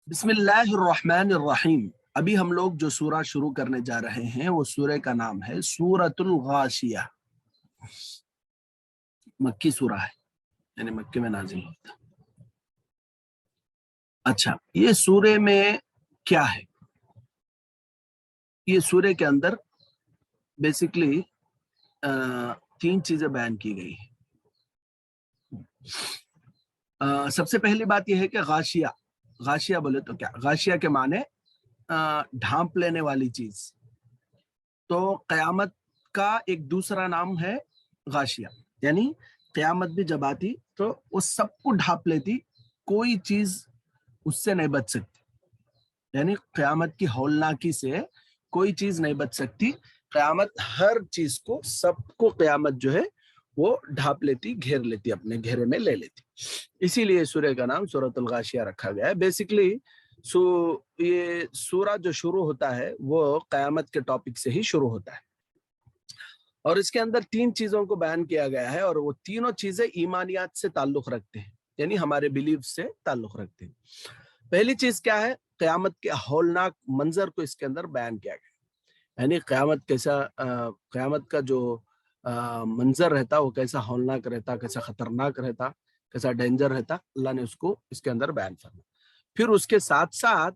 बिस्मिल्लाहिर्रहमानिर्रहीम। अभी हम लोग जो सूरा शुरू करने जा रहे हैं वो सूरे का नाम है सूरतुल गाशिया। मक्की सूरा है, यानी मक्के में नाजिल होता। अच्छा, ये सूरे में क्या है? ये सूरे के अंदर बेसिकली तीन चीजें बयान की गई है। सबसे पहली बात यह है कि गाशिया, गाशिया बोले तो क्या? गाशिया के माने ढांप लेने वाली चीज। तो कयामत का एक दूसरा नाम है गाशिया, यानी कयामत भी जब आती तो वो सबको ढांप लेती, कोई चीज उससे नहीं बच सकती। यानी कयामत की हौलनाकी से कोई चीज नहीं बच सकती। कयामत हर चीज को, सबको कयामत जो है वो ढांप लेती, घेर लेती, अपने घेरे में ले लेती। इसीलिए सूरह का नाम सूरतुल गाशिया रखा गया है। बेसिकली ये सूरा जो शुरू होता है वो कयामत के टॉपिक से ही शुरू होता है, और इसके अंदर तीन चीजों को बयान किया गया है, और वो तीनों चीजें ईमानियात से ताल्लुक रखते हैं, यानी हमारे बिलीफ से ताल्लुक रखते हैं। पहली चीज क्या है? कयामत के हौलनाक मंजर को इसके अंदर बयान किया गया, यानी कयामत कैसा, कयामत का जो मंजर रहता वो कैसा हौलनाक रहता, कैसा खतरनाक रहता, कैसा डेंजर रहता, अल्लाह ने उसको इसके अंदर बयान फरमा। फिर उसके साथ साथ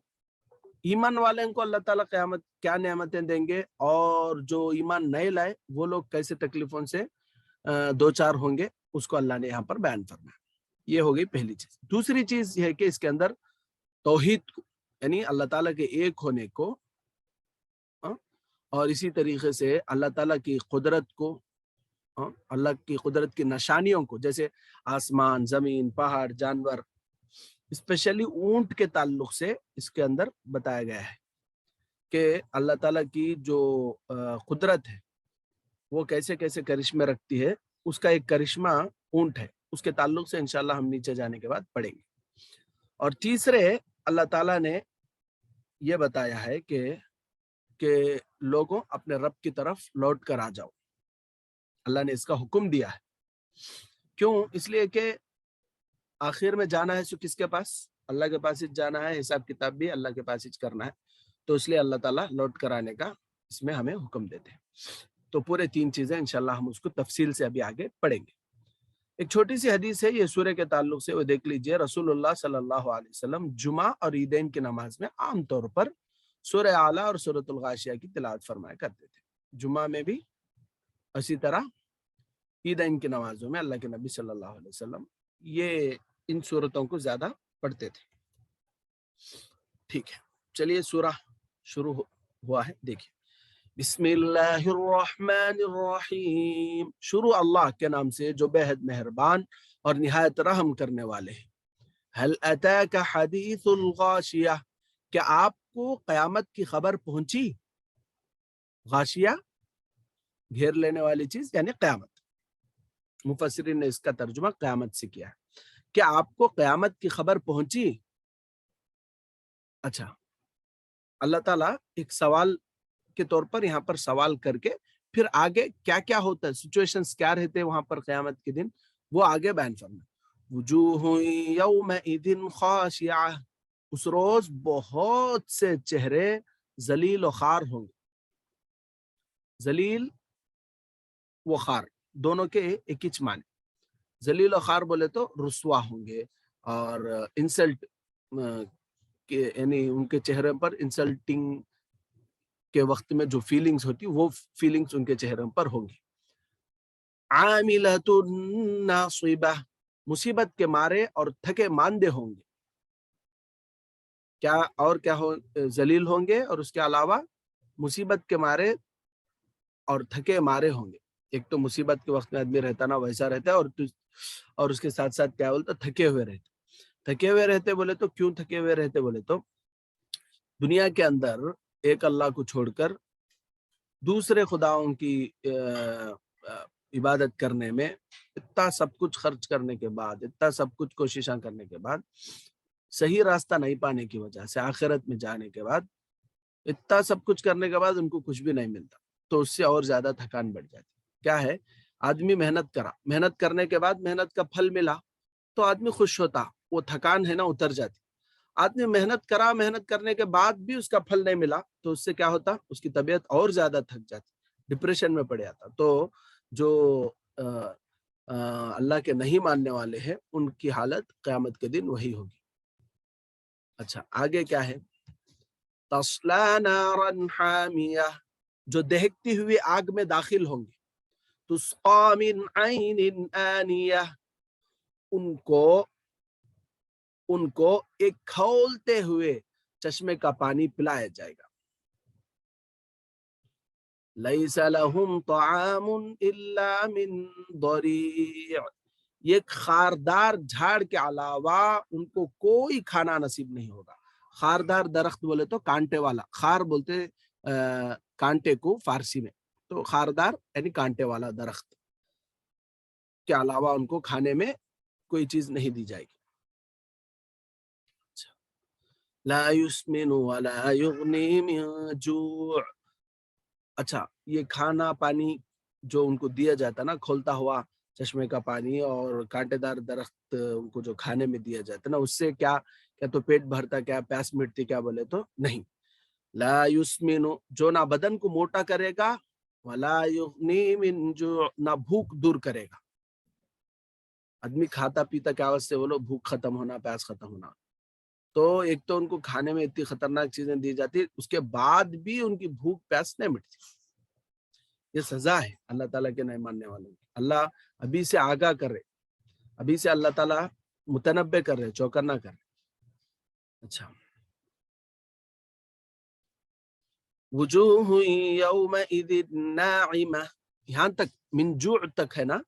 ईमान वाले को अल्लाह ताला क़यामत क्या नेमतें देंगे, और जो ईमान नहीं लाए वो लोग कैसे तकलीफों से दो चार होंगे, उसको अल्लाह ने यहाँ पर बयान फरमाया। ये हो गई पहली चीज। दूसरी चीज ये है कि इसके अंदर तौहीद को, यानी अल्लाह ताला के एक होने को, और इसी तरीके से अल्लाह ताला की कुदरत को, अल्लाह की कुदरत की निशानियों को, जैसे आसमान, जमीन, पहाड़, जानवर, स्पेशली ऊंट के ताल्लुक से इसके अंदर बताया गया है कि अल्लाह ताला की जो कुदरत है वो कैसे कैसे करिश्मे रखती है। उसका एक करिश्मा ऊंट है, उसके ताल्लुक से इंशाल्लाह हम नीचे जाने के बाद पढ़ेंगे। और तीसरे, अल्लाह ताला ने ये बताया है कि लोगों अपने रब की तरफ लौट कर आ जाओ। अल्लाह ने इसका हुक्म दिया है। क्यों? इसलिए कि आखिर में जाना है सो किसके पास? अल्लाह के पास ही जाना है, हिसाब किताब भी अल्लाह के पास ही करना है। तो इसलिए अल्लाह ताला लौट कर आने का इसमें हमें हुक्म देते हैं। तो पूरे तीन चीजें इंशाल्लाह हम उसको तफसील से अभी आगे पढ़ेंगे। एक छोटी सी हदीस है ये सूरह के ताल्लुक से, वो देख लीजिए। रसूलुल्लाह सल्लल्लाहु अलैहि वसल्लम जुमा और ईदैन की नमाज में आम तौर पर सूरह आला और सूरतुल गाशिया की तिलावत फरमाया करते थे। जुमा में भी, इसी तरह ईदैन की नमाजों में अल्लाह के नबी सल्लल्लाहु अलैहि वसल्लम ये इन सूरतों को ज्यादा पढ़ते थे। ठीक है, चलिए सूरा शुरू हुआ है, देखिए। बिस्मिल्लाहिर्रहमानिर्रहीम। शुरू अल्लाह के नाम से जो बेहद मेहरबान और निहायत रहम करने वाले हैं। हल अताका हदीसुल गाशिया, क्या आपको कयामत की खबर पहुंची? गाशिया घेर लेने वाली चीज, यानी कयामत। मुफस्सिरीन ने इसका तर्जुमा कयामत से किया है। क्या आपको कयामत की खबर पहुंची? अच्छा, अल्लाह ताला एक सवाल के तौर पर यहाँ पर सवाल करके फिर आगे क्या क्या होता है, सिचुएशंस क्या रहते हैं वहां पर कयामत के दिन, वो आगे बयान फरमा। वुजूहु यौमइदिन खाशिया, उस रोज बहुत से चेहरे जलील और खार होंगे। जलील व खार दोनों के एक ही माने। जलील और खार बोले तो रुस्वा होंगे, और इंसल्ट के, यानी उनके चेहरे पर इंसल्टिंग के वक्त में जो फीलिंग्स होती वो फीलिंग्स उनके चेहरे पर होंगी। आमिलतुन नासिबा, मुसीबत के मारे और थके मांदे होंगे। क्या और क्या हो? जलील होंगे और उसके अलावा मुसीबत के मारे और थके मारे होंगे। एक तो मुसीबत के वक्त में आदमी रहता ना वैसा रहता है, और उसके साथ साथ क्या बोलते, थके हुए रहते। थके हुए रहते बोले तो क्यों थके हुए रहते बोले तो, दुनिया के अंदर एक अल्लाह को छोड़कर दूसरे खुदाओं की इबादत करने में इतना सब कुछ खर्च करने के बाद, इतना सब कुछ कोशिशें करने के बाद, सही रास्ता नहीं पाने की वजह से, आखिरत में जाने के बाद, इतना सब कुछ करने के बाद उनको कुछ भी नहीं मिलता, तो उससे और ज्यादा थकान बढ़ जाती। क्या है, आदमी मेहनत करा, मेहनत करने के बाद मेहनत का फल मिला तो आदमी खुश होता, वो थकान है ना उतर जाती। آدمی محنت کرنے کے بعد بھی اس کا پھل نہیں ملا تو اس سے کیا ہوتا, اس کی طبیعت اور زیادہ تھک جاتی, ڈپریشن میں پڑ جاتا. تو جو اللہ کے نہیں ماننے والے ہیں ان کی حالت قیامت کے دن وہی ہوگی. اچھا آگے کیا ہے, تصلا نارا حامیہ, جو دہکتی ہوئی آگ میں داخل ہوں گے. تسقا من عین آنیہ, ان کو ایک کھولتے ہوئے چشمے کا پانی پلایا جائے گا. لیس لہم طعام الا من ضریع, یہ خاردار جھاڑ کے علاوہ ان کو کوئی کھانا نصیب نہیں ہوگا. خاردار درخت بولے تو کانٹے والا, خار بولتے کانٹے کو فارسی میں, تو خاردار یعنی کانٹے والا درخت کے علاوہ ان کو کھانے میں کوئی چیز نہیں دی جائے گی. لا یسمن ولا یغنی من جوع. اچھا یہ کھانا پانی جو ان کو دیا جاتا نا, کھولتا ہوا چشمے کا پانی اور کانٹے دار درخت ان کو جو کھانے میں دیا جاتا نا, اس سے کیا تو پیٹ بھرتا, کیا پیاس مٹتی, کیا بولے تو نہیں. لا یسمن, جو نہ بدن کو موٹا کرے گا, ولا یغنی من جوع, نہ بھوک دور کرے گا. آدمی کھاتا پیتا کیا واسطے بولو, بھوک ختم ہونا, پیاس ختم ہونا. تو ایک تو ان کو کھانے میں اتنی خطرناک چیزیں دی جاتی, اس کے بعد بھی ان کی بھوک پیاس نہیں مٹتی. یہ سزا ہے اللہ تعالیٰ کے نہیں ماننے والوں کی. اللہ ابھی سے آگاہ کر رہے, ابھی سے اللہ تعالیٰ متنبع کر رہے, چوکنا کر رہے. اچھا وجوہ یومئذ ناعمہ, یہاں تک من جوع تک ہے نا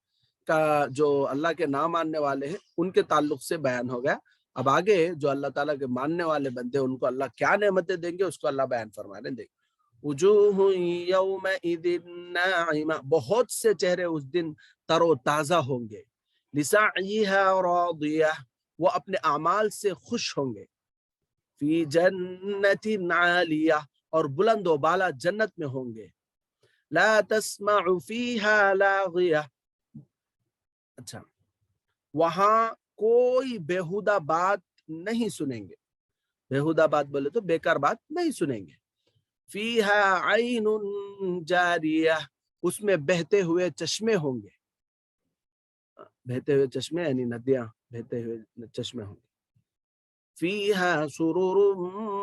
کا جو اللہ کے نہ ماننے والے ہیں ان کے تعلق سے بیان ہو گیا. اب آگے جو اللہ تعالیٰ کے ماننے والے بندے ان کو اللہ کیا نعمتیں دیں گے اس کو اللہ بیان فرما رہے ہیں. وجوہ یومئذ ناعمہ, بہت سے چہرے اس دن تر و تازہ ہوں گے. لسعیہا راضیہ, وہ اپنے اعمال سے خوش ہوں گے. فی جنت عالیہ, اور بلند و بالا جنت میں ہوں گے. لا تسمع فیہا لاغیہ, اچھا وہاں کوئی بےہودہ بات نہیں سنیں گے. بےہودہ بات بولے تو بیکار بات نہیں سنیں گے. فیہا عین جاریہ, اس میں بہتے ہوئے چشمے ہوں گے. بہتے ہوئے چشمے یعنی ندیاں, بہتے ہوئے چشمے ہوں گے. فیہا سرور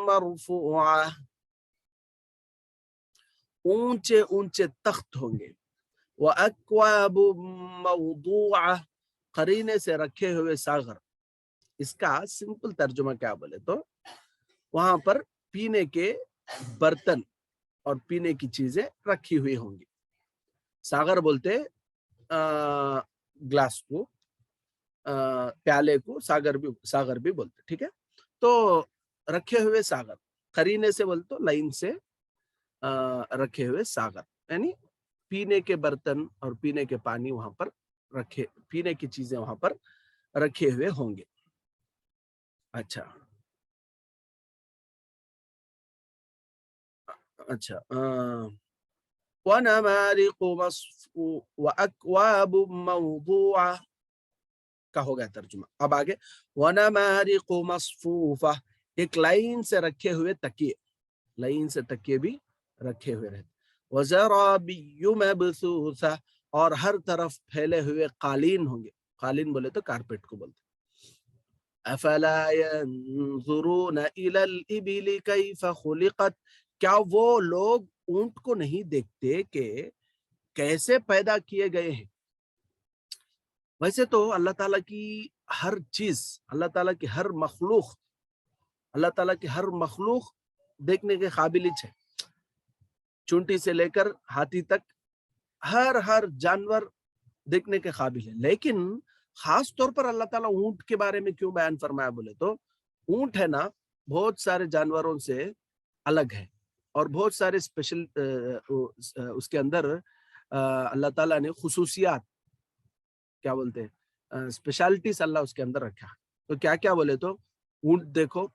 مرفوعہ, اونچے اونچے تخت ہوں گے. وَأَكْوَابٌ مَوْضُوعَةٌ, قرینے سے رکھے ہوئے ساغر. اس کا سمپل ترجمہ کیا بولے تو وہاں پر پینے کے برتن اور پینے کی چیزیں رکھی ہوئی ہوں گی. ساغر بولتے گلاس کو, پیالے کو ساغر بھی بولتے, ٹھیک ہے. تو رکھے ہوئے ساغر, قرینے سے بولتے لائن سے رکھے ہوئے ساغر, یعنی پینے کے برتن اور پینے کے پانی وہاں پر رکھے, پینے کی چیزیں وہاں پر رکھے ہوئے ہوں گے. اچھا وَنَمَارِقُ مَصْفُوفَةٌ وَأَكْوَابٌ مَوْضُوعَةٌ کا ہو گیا ترجمہ. اب آگے وَنَمَارِقُ مَصْفُوفَةٌ, ایک لائن سے رکھے ہوئے تکیے, لائن سے تکیے بھی رکھے ہوئے رہتے. وَزَرَابِيُّ مَبْثُوثَةٌ, اور ہر طرف پھیلے ہوئے قالین ہوں گے. قالین بولے تو کارپیٹ کو بولتے. أَفَلَا يَنظُرُونَ إِلَى الْإِبِلِ كَيْفَ خُلِقَتْ, کیا وہ لوگ اونٹ کو نہیں دیکھتے کہ کیسے پیدا کیے گئے ہیں. ویسے تو اللہ تعالیٰ کی ہر چیز, اللہ تعالیٰ کی ہر مخلوق, اللہ تعالیٰ کی ہر مخلوق دیکھنے کے قابل ہے. چونٹی سے لے کر ہاتھی تک ہر جانور دیکھنے کے قابل ہے. لیکن خاص طور پر اللہ تعالیٰ اونٹ کے بارے میں کیوں بیان فرمایا بولے تو اونٹ ہے نا بہت سارے جانوروں سے الگ ہے, اور بہت سارے اسپیشل اس کے اندر اللہ تعالیٰ نے خصوصیات, کیا بولتے ہیں, اسپیشلٹیز اللہ اس کے اندر رکھا. تو کیا کیا بولے تو اونٹ دیکھو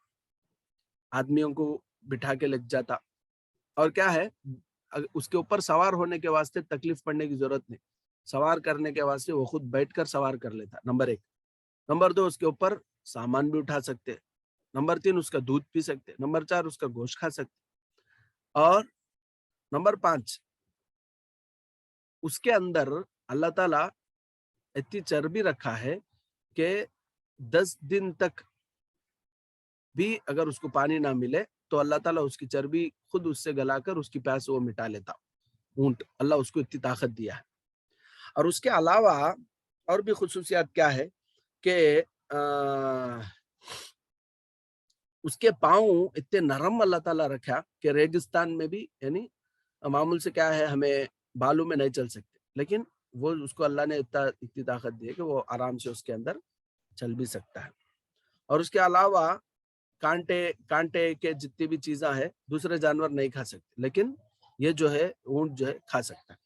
آدمیوں کو بٹھا کے لگ جاتا, اور کیا ہے اس کے اوپر سوار ہونے کے واسطے تکلیف پڑنے کی ضرورت نہیں, سوار کرنے کے واسطے وہ خود بیٹھ کر سوار کر لیتا. نمبر 1. نمبر 2, اس کے اوپر سامان بھی اٹھا سکتے, नंबर 3 उसका दूध पी सकते, नंबर 4 उसका गोश्त खा सकते, और नंबर 5 उसके अंदर अल्लाह ताला इतनी चर्बी रखा है कि 10 दिन तक भी अगर उसको पानी ना मिले तो अल्लाह ताला उसकी चर्बी खुद उससे गलाकर उसकी प्यास वो मिटा लेता। ऊंट, अल्लाह उसको इतनी ताकत दिया है। और उसके अलावा और भी खुसूसियात क्या है कि उसके पाँव इतने नरम अल्लाह ताला रखा कि रेगिस्तान में भी, यानी मामूल से क्या है, हमें बालू में नहीं चल सकते, लेकिन वो उसको अल्लाह ने इतनी ताकत दी है कि वो आराम से उसके अंदर चल भी सकता है। और उसके अलावा कांटे कांटे के जितनी भी चीजें हैं दूसरे जानवर नहीं खा सकते, लेकिन ये जो है ऊंट जो है खा सकता है।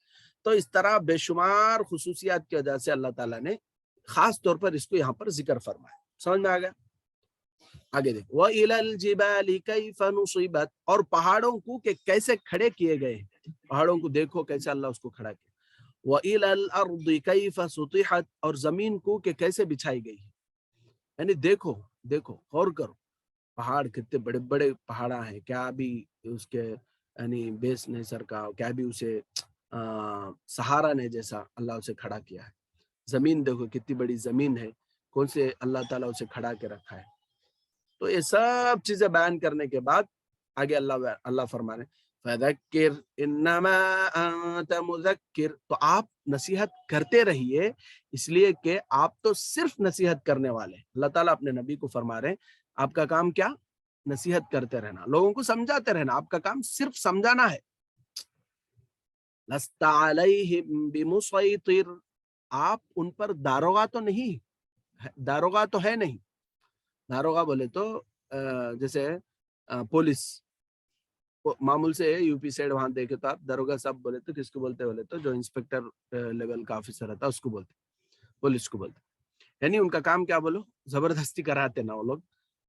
तो इस तरह बेशुमार खुसूसियात की वजह से अल्लाह ताला ने खास तौर पर इसको यहाँ पर जिक्र फरमाया। समझ में आ गया? आगे देखो, व इलल जिबाली कैफ नुसिबत, और पहाड़ों को के कैसे खड़े किए गए। पहाड़ों को देखो कैसे अल्लाह उसको खड़ा किया। व इलल अर्दी कैफ सुतिहत, और जमीन को के कैसे बिछाई गई है। यानी देखो देखो गौर करो, पहाड़ कितने बड़े बड़े पहाड़ हैं, क्या भी उसके यानी बेस ने सरका, क्या भी उसे सहारा ने जैसा अल्लाह उसे खड़ा किया है। जमीन देखो कितनी बड़ी जमीन है, कौन से अल्लाह ताला उसे खड़ा के रखा है। तो ये सब चीजें बयान करने के बाद आगे अल्लाह अल्लाह फरमा रहे फदक्किर इन्नमा अंत मुज़क्किर, तो आप नसीहत करते रहिए, इसलिए कि आप तो सिर्फ नसीहत करने वाले। अल्लाह ताला अपने नबी को फरमा रहे हैं, आपका काम क्या? नसीहत करते रहना, लोगों को समझाते रहना, आपका काम सिर्फ समझाना है। लस्ता अलैहिम बिमुसैतिर, आप उन पर दारोगा तो नहीं, दारोगा तो है नहीं। दारोगा बोले तो जैसे पुलिस, मामूल से यूपी साइड वहां देखे तो आप दरोगा साहब बोले तो किसको बोलते, बोले तो जो इंस्पेक्टर लेवल का ऑफिसर रहता है उसको बोलते, पुलिस को बोलते। यानी उनका काम क्या बोलो, जबरदस्ती कराते ना वो लोग।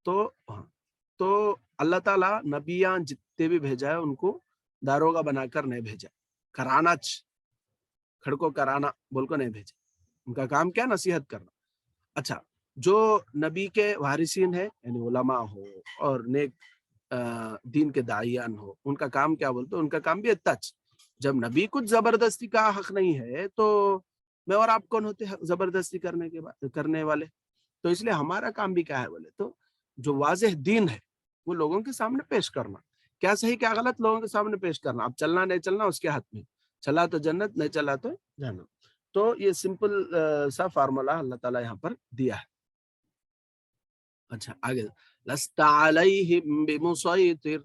तो हाँ, तो अल्लाह ताला नबियां जितने भी भेजा है उनको दारोगा बनाकर नहीं भेजा, कराना खड़को कराना बोलकर नहीं भेजा। उनका काम क्या, नसीहत करना। अच्छा, जो नबी के वारिसीन है यानी उलमा हो और नेक दीन के दाइयान हो, उनका काम क्या बोलते, उनका काम भी इतना अच्छा। जब नबी कुछ जबरदस्ती का हक नहीं है तो मैं और आप कौन होते हैं जबरदस्ती करने के बाद करने वाले। तो इसलिए हमारा काम भी क्या है बोले तो जो वाज़ेह दीन है वो लोगों के सामने पेश करना, क्या सही क्या गलत लोगों के सामने पेश करना। अब चलना नहीं चलना उसके हाथ में, चला तो जन्नत, नहीं चला तो जहन्नम। तो ये सिंपल सा फार्मूला अल्लाह ताला यहाँ पर दिया है। अच्छा आगे, लस्ता अलैहिम बिमुसैतिर,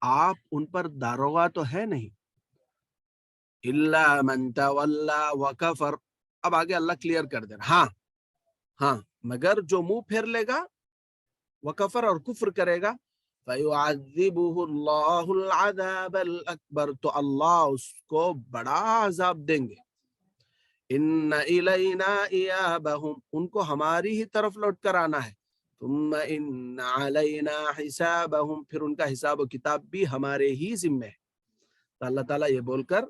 आप उन पर दारोगा तो है नहीं। इल्ला मन तवल्ला व कफर, अब आगे अल्लाह क्लियर कर दे रहा, हाँ हाँ, मगर जो मुंह फेर लेगा, व कफर और कुफ्र करेगा, फयुअज़्ज़िबुहुल्लाहुल अज़ाबल अकबर, तो अल्लाह उसको बड़ा अजाब देंगे। इन्ना इलैना इयाबहुम, उनको हमारी ही तरफ लौट कर आना है। तुम्मा इन्ना अलैना हिसाबहुम, फिर उनका हिसाब व किताब भी हमारे ही जिम्मे है। तो अल्लाह ताला ये बोलकर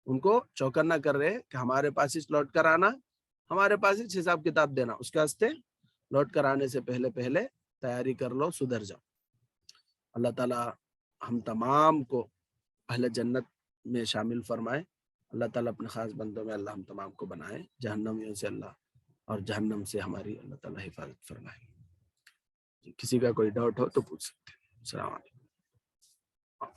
उनको चौकन्ना कर रहे हैं कि हमारे पास ही लौट कर आना, हमारे पास ही हिसाब किताब देना, उसके वास्ते लौट कर आने से पहले पहले तैयारी कर लो, सुधर जाओ। अल्लाह ताला हम तमाम को अहले जन्नत में शामिल फरमाए। अल्लाह ताला अपने खास बंदों में अल्लाह हम तमाम को बनाए, जहन्नमियों से अल्लाह और जहन्नम से हमारी अल्लाह ताला हिफाजत फरमाए। किसी का कोई डाउट हो तो पूछ सकते हैं। अस्सलाम वालेकुम।